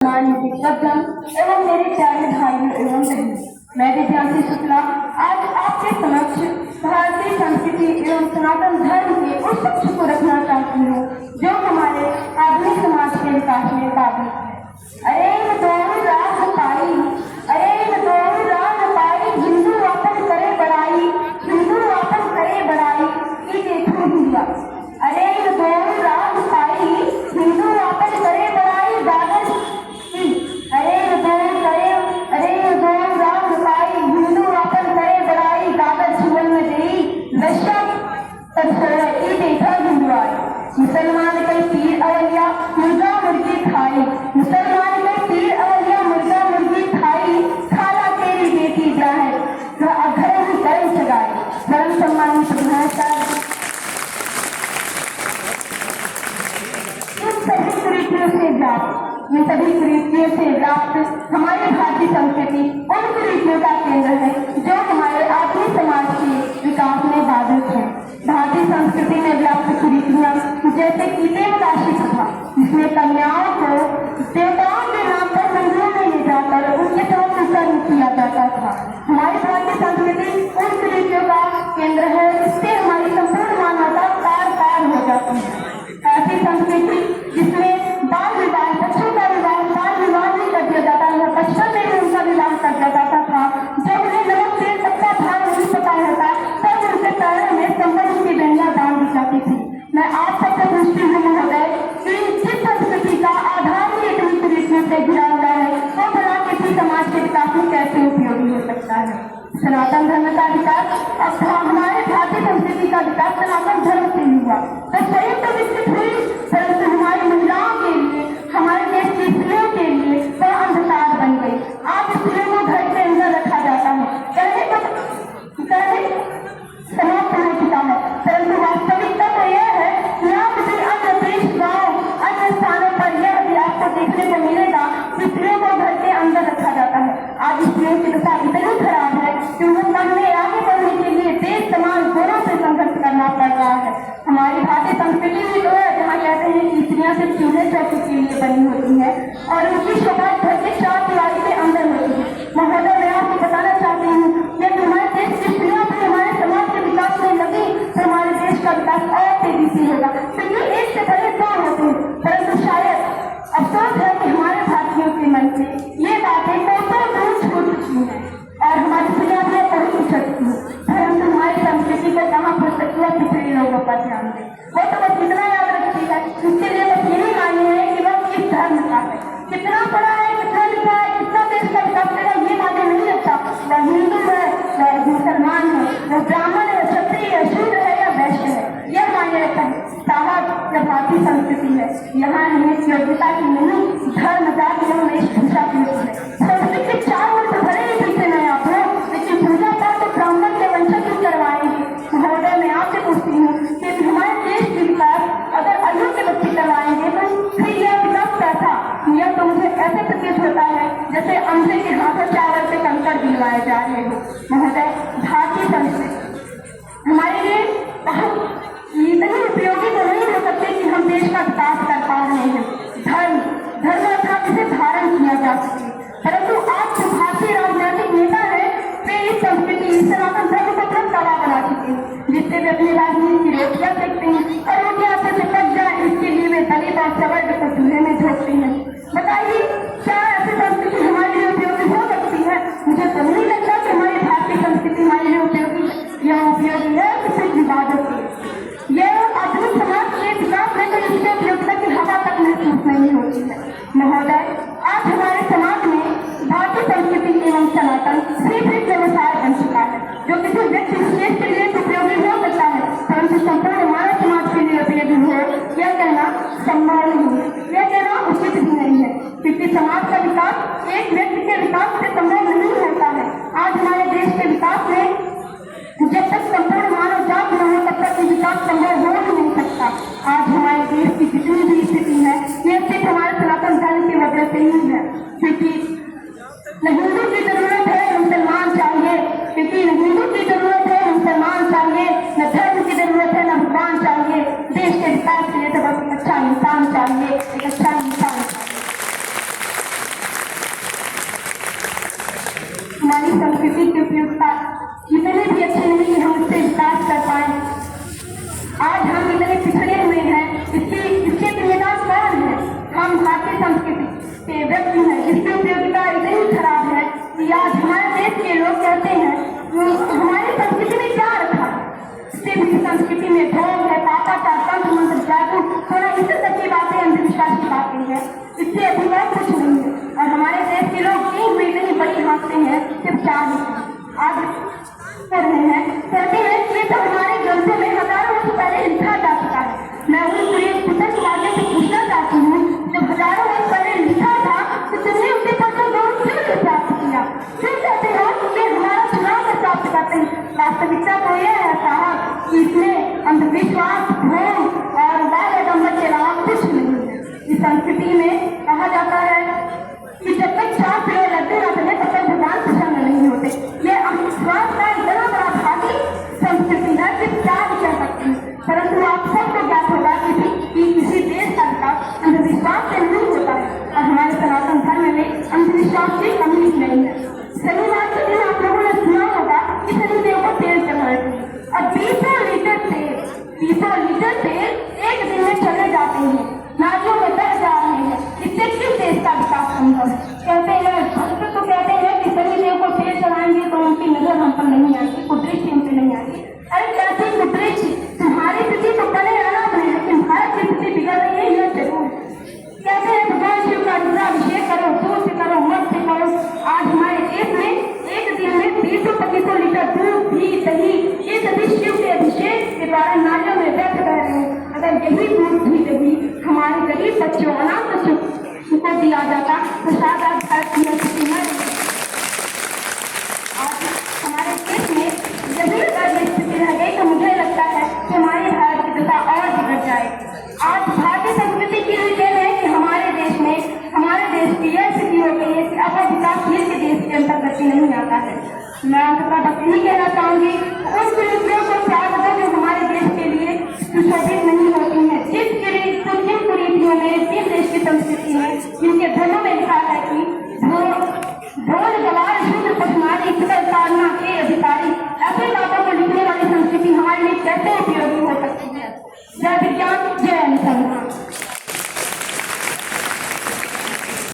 एवं मेरे प्यारे भाइयों एवं बहनों, मैं दिव्यांशी शुक्ला आज आपके समक्ष भारतीय संस्कृति एवं सनातन धर्म के उस पक्ष को रखना चाहती हूँ जो हमारे आधुनिक समाज के विकास में बाधित है। अरे हिंदू वापस करे बड़ाई, हिंदू वापस करे बड़ाई, ये देखो हिंदुआ। अरे राज पाई, हिंदू वापस करे बड़ाई, दादर मुसलमान कई तीर अवलिया मुर्गा मुर्गी खाई, मुसलमान कई तीर अवलिया मुर्गा मुर्गी खाई, खाला तेरी बेटी जाए घर में कई सगाई। धर्म सम्मान इन सभी कुरीतियों से व्याप्त हमारी भारतीय संस्कृति उन कुरीतियों का केंद्र है जो हमारे आधुनिक समाज के विकास में बाधित है। भारतीय संस्कृति में व्याप्त कुरीतियां जैसे कि देवदासी प्रथा, जिसमें कन्याओं को देवताओं के नाम पर मंदिरों में ले जाकर उनके साथ उत्सर्ग किया जाता था। हमारी भारतीय संस्कृति उन कुरीतियों का केंद्र है, इससे हमारी संपूर्ण मानवता पार हो जाती है। ऐसी संस्कृति जिसमें बाल विवाह, बच्चों का विवाह बाल विवाह नहीं कर दिया जाता है, बचपन में ही उनका विवाह कर दिया जाता था। जब उन्हें नमक तेल सबका भाव नहीं पता होता तब उनके पैरों में संबंध की बेड़ियां बांध दी जाती थी। मैं आप सबसे पूछती हूँ महोदय कि जिस संस्कृति का आधार ही इतनी कुरीतियों से घिरा हुआ है वो भला किसी समाज के विकास में कैसे उपयोगी हो सकता है। सनातन धर्म का विकास, अब हमारे भारतीय संस्कृति का विकास सनातन धर्म से हुआ तो संयुक्त विकसित हुई, परंतु हमारी महिलाओं के लिए, हमारे देश की स्त्रियों के लिए वह अंधकार बन गई। आज स्त्रियों को घर के अंदर रखा जाता है, समाप्त हो चुका है, परंतु वास्तविकता तो यह है कि आप किसी अन्य देश, गाँव, अन्य स्थानों पर यह भी आपको देखने को मिलेगा कि स्त्रियों को घर के अंदर रखा जाता है। आज स्त्रियों की दशा इतनी खराब है कि उन्हें पढ़ने आगे बढ़ने के लिए देश समाज दोनों से संघर्ष करना पड़ रहा है। हमारी भारतीय संस्कृति भी तो है जहाँ कहते हैं कि स्त्रियां सिर्फ चूल्हे चौकी के लिए बनी होती है और उनकी शोभा घर के चार दीवारी के अंदर होती है। महोदय, मैं आपको बताना चाहती हूँ कि हमारे देश की स्त्रियां भी हमारे समाज के विकास में लगी तो हमारे देश का विकास और तेजी से होगा। तो ये एक से पहले क्या होते हैं, परंतु शायद अफसोस है कि हमारे भारतीयों के मन से ये बातें कोसों दूर छूट चुकी हैं और हमारी स्त्रियां भी पढ़ी लिख चुकी हैं, परंतु हमारी संस्कृति को कहाँ पर सच्चा पिछड़े लोगों पर ध्यान दें। वो तो बस इतना याद रखती है, उसके लिए बस यही मान्य है कि वह किस धर्म का है, कितना पढ़ा है, कितना लिखा है, कितना देश का विकास करेगा, ये मान्य नहीं रखता। वह हिंदू है, वह मुसलमान है, वह ब्राह्मण है, क्षत्रिय है, शूद्र है या वैश्य है, यह मान्य रखता है। साहब, यह भारतीय संस्कृति है, यहाँ हमें योग्यता की नहीं, धर्म जाति एवं वेशभूषा की होती है। संस्कृत के चार वर्ष भले ही पीछे नहीं आप हो, लेकिन पूजा पाठ तो ब्राह्मण के वंशज ही करवाएंगे। महोदय, मैं आपसे पूछती हूँ कि हमारे देश की विकास अगर अन्यों के बच्चे करवाएंगे तो फिर यह विकास कैसा? यह तो मुझे ऐसे प्रतीत होता है जैसे अंधे के हाथों चावल से कंकड़ दिलवाए जा रहे हो। महोदय, भारतीय संस्कृति हमारे लिए बहुत इतनी उपयोगी तो नहीं हो सकती कि हम देश का विकास कर पा रहे हैं। धर्म अर्थात इसे धारण किया जा सके, परंतु आज जो भारतीय राजनीतिक नेता है वे इस संस्कृति, इस सनातन धर्म को तुरंत दबा बना चुके हैं, जिससे वे अपनी राजनीति की रोक कर सकते हैं और उनके हाथों से कट जाए इसके लिए वे दलित और सवर्ग को चूल्हे में झोंकते हैं। बताइए, क्या ऐसी संस्कृति हमारे लिए उपयोगी हो सकती है? मुझे तो नहीं लगता कि हमारी भारतीय संस्कृति हमारे लिए उपयोगी है कि सिर्फ विवादों की। यह आधुनिक समाज के विकास में तो इसके उपयोगिता की हवा तक महसूस नहीं होती है। महोदय, आज हमारे समाज में भारतीय संस्कृति एवं सनातन सिर्फ एक व्यवसाय बन चुका है जो किसी व्यक्ति विशेष के लिए उपयोगी हो सकता है, परंतु संपूर्ण मानव समाज के लिए उपयोगी हो यह कहना संभव नहीं है, यह कहना उचित भी नहीं है, क्योंकि समाज का विकास एक व्यक्ति के विकास से संभव नहीं होता है। आज हमारे देश के विकास में जब तक संपूर्ण मानव जात न हो तब तक विकास संभव हो ही नहीं सकता। आज हमारे देश की जितनी भी स्थिति है यह सिर्फ हमारे सनातन धर्म की वजह से ही है, क्योंकि न हिंदू की जरूरत है न मुसलमान चाहिए, क्योंकि न हिंदू की जरूरत है न मुसलमान चाहिए, न धर्म की जरूरत है न भगवान चाहिए। देश के विकास के लिए तो बस अच्छा इंसान चाहिए, एक अच्छा इंसान चाहिए। संस्कृति की उपयोगिता इतनी भी अच्छी नहीं कि हम उससे विकास कर पाए। आज हम इतने पिछड़े हुए हैं, इसके जिम्मेदार कौन है? हम भारतीय संस्कृति के व्यक्ति हैं जिसकी उपयोगिता इतनी खराब है कि आज हमारे देश के लोग कहते हैं हमारी संस्कृति में क्या रखा। सिर्फ संस्कृति में भोग है, पापाचार, तंत्र मंत्र, जादू, थोड़ा इससे सच्ची बातें अंधविश्वास की बातें हैं, इससे अभी और कुछ नहीं है। और हमारे देश के लोग कहीं हुए इतनी बड़ी हाँकते हैं सिर्फ चार आज कर रहे हैं, कहते हैं कि तो हमारे ग्रंथों में हजारों वर्ष पहले लिखा जा चुका है। मैं उन पुस्तक के माध्यम से पूछना चाहती हूँ, जब हजारों वर्ष पहले लिखा था तो तुमने उसके पत्रों को क्यों नहीं प्राप्त किया? क्यों कहते हो कि हमारा चुनाव से प्राप्त करते हैं? वास्तविकता तो यह है साहब कि इसमें अंधविश्वास, भ्रम और वादंबर के अलावा कुछ नहीं है। इस संस्कृति में कहा जाता है कि जब तक 4 किलो लड्डू न चले तब तक भगवान प्रसन्न नहीं होते। ये अंधविश्वास का इतना बड़ा भारी संस्कृति है कि क्या भी कह सकती है। परंतु आप सबको ज्ञात होगा कि किसी देश का विकास अंधविश्वास से नहीं होता है और हमारे सनातन धर्म में अंधविश्वास की कमी नहीं है। शनिवार के दिन आप लोगों ने सुना होगा कि शनिदेव को तेल चढ़ाए थे और 20 लीटर तेल एक दिन में चले जाते हैं, नालियों में बह जा रहे हैं। इससे किस देश का विकास संभव? कहते हैं भक्त तो कहते हैं कि शनिदेव को तेल चढ़ाएंगे तो उनकी नजर हम पर नहीं आएगी, कुदृष्टि हम पे नहीं आएगी। अरे कैसी कुदृष्टि? तुम्हारी स्थिति तो बने रहना बने, लेकिन भारत की स्थिति बिगड़ रही है, यह जरूर। कहते हैं भगवान शिव का रुद्राभिषेक करो, दूध से करो, मत से करो। आज हमारे देश में एक दिन में 20-25 लीटर दूध, घी, दही, ये सभी शिव के अभिषेक के द्वारा नालियों में व्यक्त कर रहे हैं। अगर यही दूध, घी, दही हमारे गरीब बच्चों, अनाथ बच्चों को दिया जाता तो शायद आज भारत की स्थिति न रहती। आज हमारे देश में यदि अगर ये स्थिति रह गई तो मुझे लगता है कि हमारे भारत की दशा और बिगड़ जाए। आज भारतीय संस्कृति की देन है कि हमारे देश में, हमारे देश की यह स्थिति हो गई है कि अब विकासशील के देश के अंतर्गत नहीं आता है। मैं अंततः बस यही कहना चाहूंगी उन कुरीतियों को